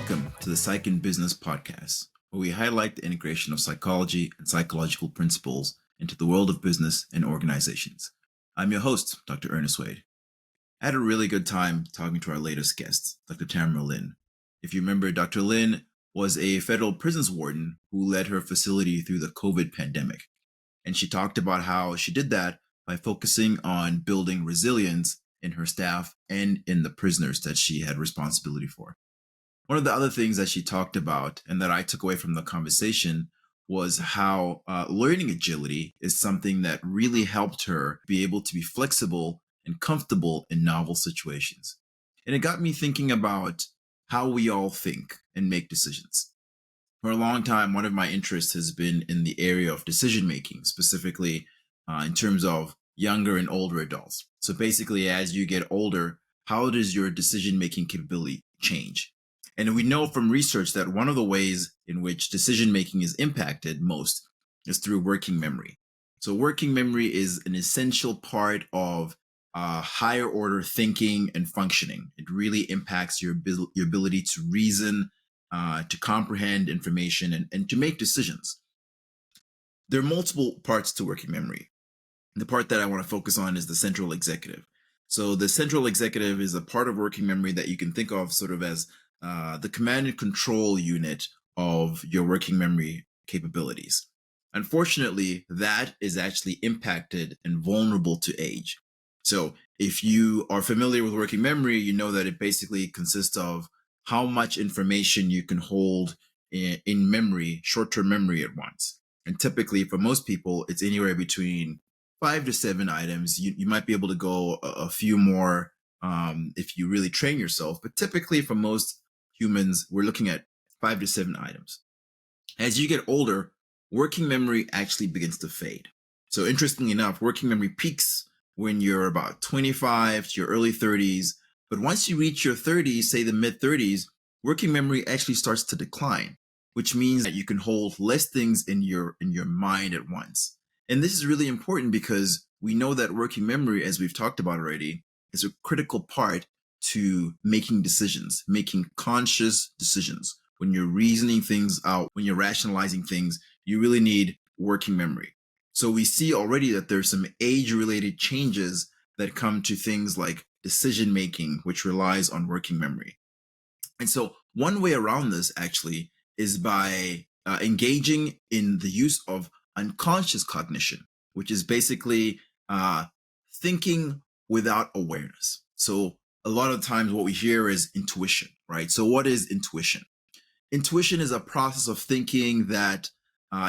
Welcome to the Psych in Business podcast, where we highlight the integration of psychology and psychological principles into the world of business and organizations. I'm your host, Dr. Ernest Wayde. I had a really good time talking to our latest guest, Dr. Tamara Lin. If you remember, Dr. Lin was a federal prisons warden who led her facility through the COVID pandemic. And she talked about how she did that by focusing on building resilience in her staff and in the prisoners that she had responsibility for. One of the other things that she talked about and that I took away from the conversation was how learning agility is something that really helped her be able to be flexible and comfortable in novel situations. And it got me thinking about how we all think and make decisions. For a long time, one of my interests has been in the area of decision making, specifically in terms of younger and older adults. So basically, as you get older, how does your decision making capability change? And we know from research that one of the ways in which decision making is impacted most is through working memory. So working memory is an essential part of higher order thinking and functioning. It really impacts your ability to reason, to comprehend information, and to make decisions. There are multiple parts to working memory. The part that I want to focus on is the central executive. So the central executive is a part of working memory that you can think of sort of as the command and control unit of your working memory capabilities. Unfortunately, that is actually impacted and vulnerable to age. So if you are familiar with working memory, you know that it basically consists of how much information you can hold in memory, short-term memory at once. And typically for most people, it's anywhere between 5 to 7 items. You might be able to go a few more if you really train yourself. But typically for most humans, we're looking at 5 to 7 items. As you get older, working memory actually begins to fade. So interestingly enough, working memory peaks when you're about 25 to your early 30s. But once you reach your 30s, say the mid 30s, working memory actually starts to decline, which means that you can hold less things in your mind at once. And this is really important because we know that working memory, as we've talked about already, is a critical part to making decisions, making conscious decisions. When you're reasoning things out, when you're rationalizing things, you really need working memory. So we see already that there's some age-related changes that come to things like decision making, which relies on working memory. And so one way around this actually is by engaging in the use of unconscious cognition, which is basically thinking without awareness. So a lot of times what we hear is intuition, right? So what is intuition? Intuition is a process of thinking that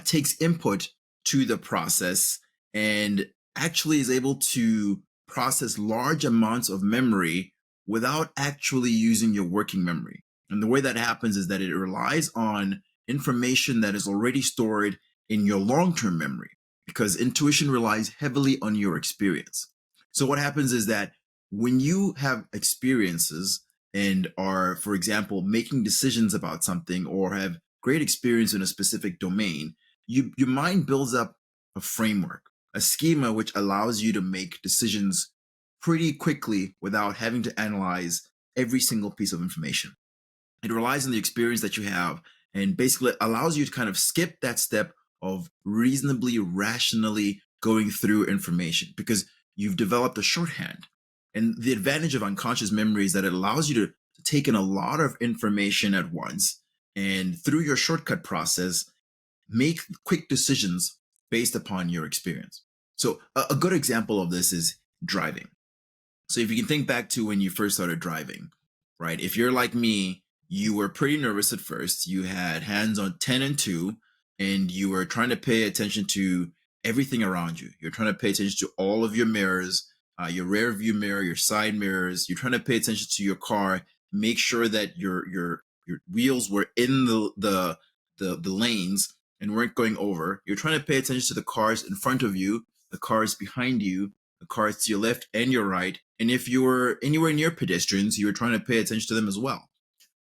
takes input to the process and actually is able to process large amounts of memory without actually using your working memory. And the way that happens is that it relies on information that is already stored in your long-term memory, because intuition relies heavily on your experience. So what happens is that when you have experiences and are, for example, making decisions about something or have great experience in a specific domain, your mind builds up a framework, a schema which allows you to make decisions pretty quickly without having to analyze every single piece of information. It relies on the experience that you have and basically allows you to kind of skip that step of reasonably, rationally going through information because you've developed a shorthand. And the advantage of unconscious memory is that it allows you to take in a lot of information at once and through your shortcut process, make quick decisions based upon your experience. So a good example of this is driving. So if you can think back to when you first started driving, right? If you're like me, you were pretty nervous at first. You had hands on 10 and 2, and you were trying to pay attention to everything around you. You're trying to pay attention to all of your mirrors, your rear view mirror, your side mirrors. You're trying to pay attention to your car, make sure that your wheels were in the lanes and weren't going over. You're trying to pay attention to the cars in front of you, the cars behind you, the cars to your left and your right. And if you were anywhere near pedestrians, you were trying to pay attention to them as well.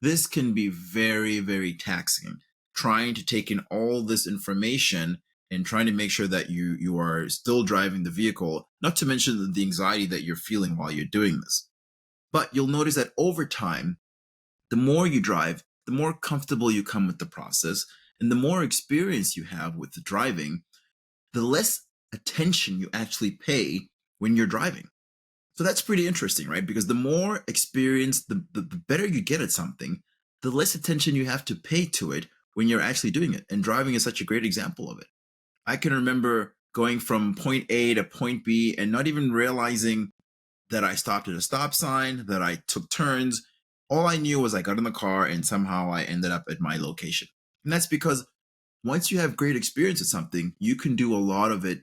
This can be very, very taxing, trying to take in all this information and trying to make sure that you are still driving the vehicle, not to mention the anxiety that you're feeling while you're doing this. But you'll notice that over time, the more you drive, the more comfortable you come with the process, and the more experience you have with the driving, the less attention you actually pay when you're driving. So that's pretty interesting, right? Because the more experience, the better you get at something, the less attention you have to pay to it when you're actually doing it. And driving is such a great example of it. I can remember going from point A to point B and not even realizing that I stopped at a stop sign, that I took turns. All I knew was I got in the car and somehow I ended up at my location. And that's because once you have great experience at something, you can do a lot of it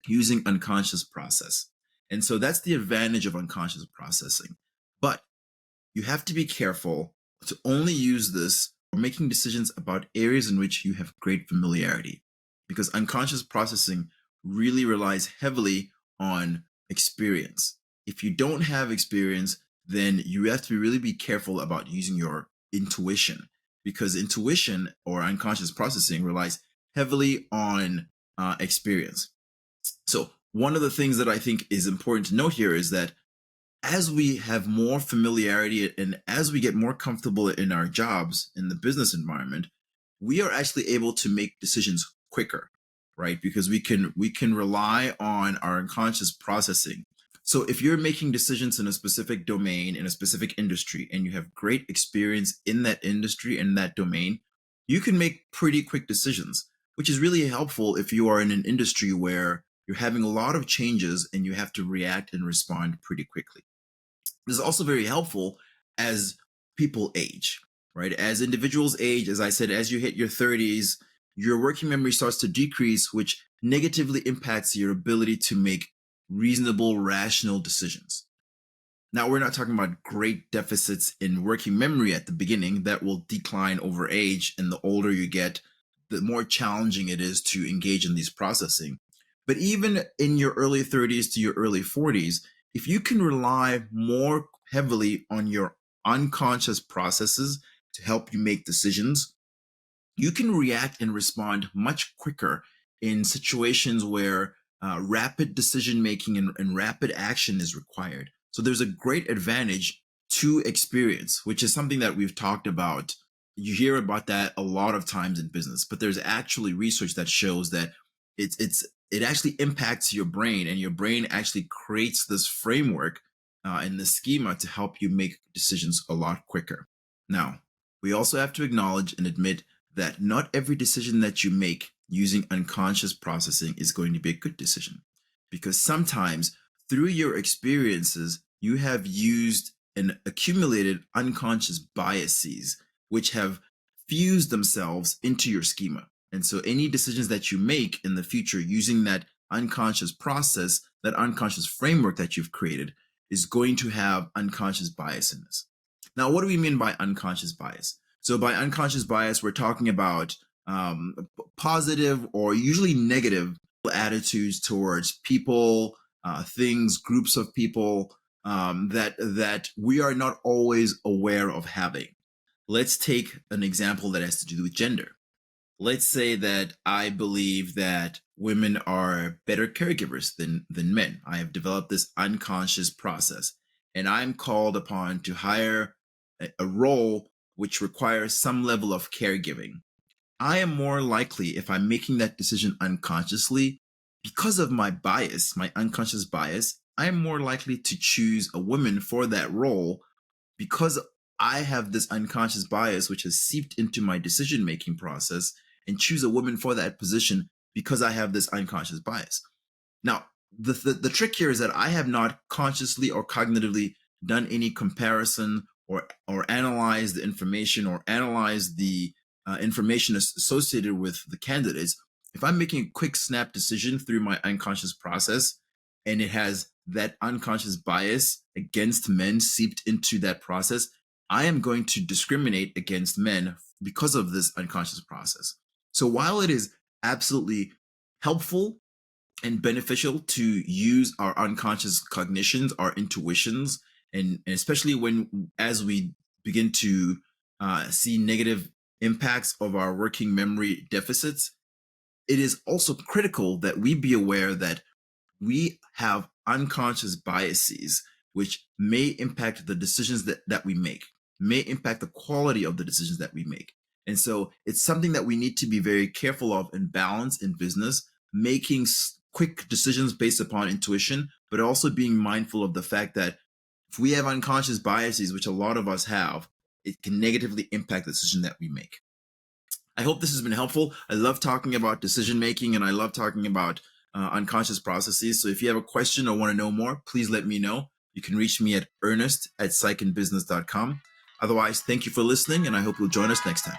using unconscious process. And so that's the advantage of unconscious processing. But you have to be careful to only use this for making decisions about areas in which you have great familiarity, because unconscious processing really relies heavily on experience. If you don't have experience, then you have to really be careful about using your intuition, because intuition or unconscious processing relies heavily on experience. So one of the things that I think is important to note here is that as we have more familiarity and as we get more comfortable in our jobs in the business environment, we are actually able to make decisions quicker, right? Because we can rely on our unconscious processing. So if you're making decisions in a specific domain, in a specific industry, and you have great experience in that industry and that domain, you can make pretty quick decisions, which is really helpful if you are in an industry where you're having a lot of changes and you have to react and respond pretty quickly. This is also very helpful as people age, right? As individuals age, as I said, as you hit your 30s, your working memory starts to decrease, which negatively impacts your ability to make reasonable, rational decisions. Now, we're not talking about great deficits in working memory at the beginning that will decline over age. And the older you get, the more challenging it is to engage in these processing. But even in your early 30s to your early 40s, if you can rely more heavily on your unconscious processes to help you make decisions, you can react and respond much quicker in situations where rapid decision making and rapid action is required. So there's a great advantage to experience, which is something that we've talked about. You hear about that a lot of times in business, but there's actually research that shows that it actually impacts your brain, and your brain actually creates this framework and this schema to help you make decisions a lot quicker. Now, we also have to acknowledge and admit that not every decision that you make using unconscious processing is going to be a good decision, because sometimes through your experiences, you have used and accumulated unconscious biases, which have fused themselves into your schema. And so any decisions that you make in the future using that unconscious process, that unconscious framework that you've created, is going to have unconscious bias in this. Now, what do we mean by unconscious bias? So by unconscious bias, we're talking about positive or usually negative attitudes towards people, things, groups of people that we are not always aware of having. Let's take an example that has to do with gender. Let's say that I believe that women are better caregivers than men. I have developed this unconscious process, and I'm called upon to hire a role which requires some level of caregiving. I am more likely, if I'm making that decision unconsciously, because of my bias, my unconscious bias, I am more likely to choose a woman for that role because I have this unconscious bias which has seeped into my decision making process, and choose a woman for that position because I have this unconscious bias. Now, the trick here is that I have not consciously or cognitively done any comparison or analyzed the information or analyzed the information associated with the candidates. If I'm making a quick snap decision through my unconscious process and it has that unconscious bias against men seeped into that process, I am going to discriminate against men because of this unconscious process. So while it is absolutely helpful and beneficial to use our unconscious cognitions, our intuitions, and especially as we begin to see negative impacts of our working memory deficits, it is also critical that we be aware that we have unconscious biases which may impact the decisions that we make. may impact the quality of the decisions that we make. And so it's something that we need to be very careful of and balance in business, making quick decisions based upon intuition, but also being mindful of the fact that if we have unconscious biases, which a lot of us have, it can negatively impact the decision that we make. I hope this has been helpful. I love talking about decision making, and I love talking about unconscious processes. So if you have a question or want to know more, please let me know. You can reach me at ernest@psychandbusiness.com. Otherwise, thank you for listening, and I hope you'll join us next time.